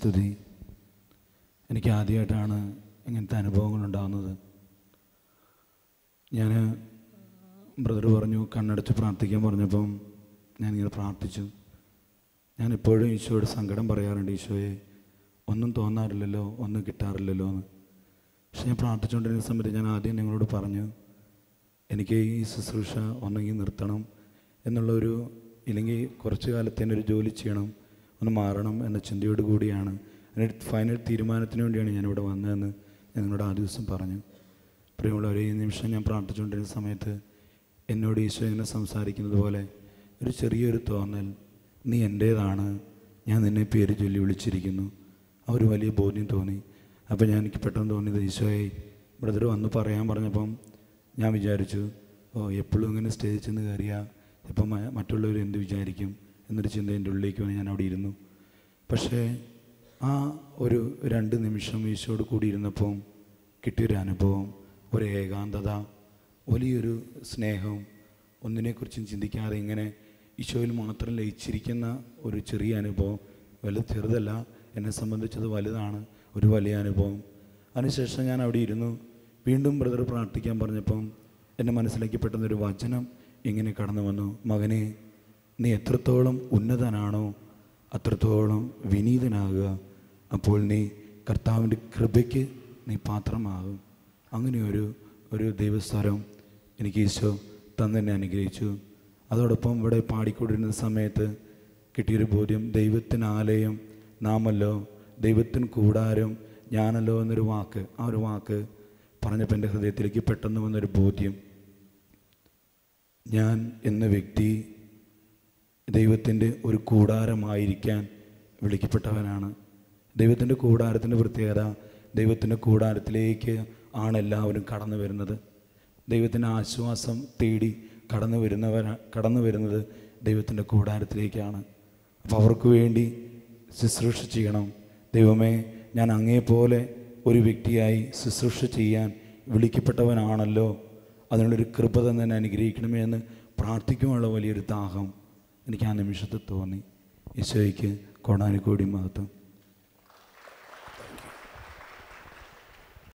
സ്തുതി. എനിക്ക് ആദ്യമായിട്ടാണ് ഇങ്ങനത്തെ അനുഭവങ്ങളുണ്ടാകുന്നത്. ഞാൻ ബ്രദർ പറഞ്ഞു കണ്ണടച്ച് പ്രാർത്ഥിക്കാൻ പറഞ്ഞപ്പം ഞാനിങ്ങനെ പ്രാർത്ഥിച്ചു. ഞാനിപ്പോഴും ഈശോയോട് സങ്കടം പറയാറുണ്ട്, ഈശോയെ ഒന്നും തോന്നാറില്ലല്ലോ, ഒന്നും കിട്ടാറില്ലല്ലോ എന്ന്. പക്ഷെ ഞാൻ പ്രാർത്ഥിച്ചുകൊണ്ടിരുന്ന സമയത്ത് ഞാൻ ആദ്യം നിങ്ങളോട് പറഞ്ഞു, എനിക്ക് ഈ ശുശ്രൂഷ ഒന്നെങ്കിൽ നിർത്തണം എന്നുള്ളൊരു, ഇല്ലെങ്കിൽ കുറച്ച് കാലത്തേന് ഒരു ജോലി ചെയ്യണം, ഒന്ന് മാറണം എന്ന ചിന്തയോട് കൂടിയാണ്, അതിനൊരു ഫൈനൽ തീരുമാനത്തിന് വേണ്ടിയാണ് ഞാനിവിടെ വന്നതെന്ന് ഞാൻ നിങ്ങളോട് ആ ദിവസം പറഞ്ഞു. പ്രിയമുള്ളവരെ, ഈ നിമിഷം ഞാൻ പ്രാർത്ഥിച്ചുകൊണ്ടിരുന്ന സമയത്ത് എന്നോട് ഈശോ ഇങ്ങനെ സംസാരിക്കുന്നത് പോലെ ഒരു ചെറിയൊരു തോന്നൽ, നീ എൻ്റേതാണ്, ഞാൻ നിന്നെ പേര് ചൊല്ലി വിളിച്ചിരിക്കുന്നു, ആ ഒരു വലിയ ബോധ്യം തോന്നി. അപ്പോൾ എനിക്ക് പെട്ടെന്ന് തോന്നിയത്, ഈശോയെ ബ്രദർ വന്ന് പറയാൻ പറഞ്ഞപ്പം ഞാൻ വിചാരിച്ചു, എപ്പോഴും ഇങ്ങനെ സ്റ്റേജിൽ ചെന്ന് കയറിയാൽ ഇപ്പം മറ്റുള്ളവർ എന്ത് വിചാരിക്കും എന്നൊരു ചിന്ത എൻ്റെ ഉള്ളിലേക്ക് വന്ന് ഞാൻ അവിടെ ഇരുന്നു. പക്ഷേ ആ ഒരു 2 നിമിഷം ഈശോയോട് കൂടി ഇരുന്നപ്പം കിട്ടിയൊരു അനുഭവം, ഒരു ഏകാന്തത, വലിയൊരു സ്നേഹം, ഒന്നിനെക്കുറിച്ചും ചിന്തിക്കാതെ ഇങ്ങനെ ഈശോയിൽ മാത്രം ലയിച്ചിരിക്കുന്ന ഒരു ചെറിയ അനുഭവം. വലുത് ചെറുതല്ല, എന്നെ സംബന്ധിച്ചത് വലുതാണ്, ഒരു വലിയ അനുഭവം. അതിനുശേഷം ഞാൻ അവിടെ ഇരുന്നു. വീണ്ടും ബ്രദർ പ്രാർത്ഥിക്കാൻ പറഞ്ഞപ്പം എൻ്റെ മനസ്സിലേക്ക് പെട്ടെന്നൊരു വചനം ഇങ്ങനെ കടന്നു വന്നു, മകനെ, നീ എത്രത്തോളം ഉന്നതനാണോ അത്രത്തോളം വിനീതനാകുക, അപ്പോൾ നീ കർത്താവിൻ്റെ കൃപയ്ക്ക് നീ പാത്രമാകും. അങ്ങനെ ഒരു ദൈവസ്വരം എനിക്ക് ഈശോ തന്നെ അനുഗ്രഹിച്ചു. അതോടൊപ്പം ഇവിടെ പാടിക്കൊണ്ടിരുന്ന സമയത്ത് കിട്ടിയൊരു ബോധ്യം, ദൈവത്തിന് ആലയം നാമല്ലോ, ദൈവത്തിന് കൂടാരം ഞാനല്ലോ എന്നൊരു വാക്ക്, ആ ഒരു വാക്ക് പറഞ്ഞപ്പോൾ എൻ്റെ ഹൃദയത്തിലേക്ക് പെട്ടെന്ന് വന്നൊരു ബോധ്യം, ഞാൻ എന്ന വ്യക്തി ദൈവത്തിൻ്റെ ഒരു കൂടാരമായിരിക്കാൻ വിളിക്കപ്പെട്ടവനാണ്. ദൈവത്തിൻ്റെ കൂടാരത്തിൻ്റെ പ്രത്യേകത, ദൈവത്തിൻ്റെ കൂടാരത്തിലേക്ക് ആണ് എല്ലാവരും കടന്നു വരുന്നത്. ദൈവത്തിൻ്റെ ആശ്വാസം തേടി കടന്നു വരുന്നത് ദൈവത്തിൻ്റെ കൂടാരത്തിലേക്കാണ്. അപ്പോൾ അവർക്ക് വേണ്ടി ശുശ്രൂഷ ചെയ്യണം. ദൈവമേ, ഞാൻ അങ്ങേപോലെ ഒരു വ്യക്തിയായി ശുശ്രൂഷ ചെയ്യാൻ വിളിക്കപ്പെട്ടവനാണല്ലോ, അതിനുള്ളൊരു കൃപ തന്നെ അനുഗ്രഹിക്കണമേ എന്ന് പ്രാർത്ഥിക്കുവാനുള്ള വലിയൊരു ദാഹം എനിക്ക് ആ നിമിഷത്തിൽ തോന്നി. ഈശോയ്ക്ക് കോടാനുകോടി മഹത്വം.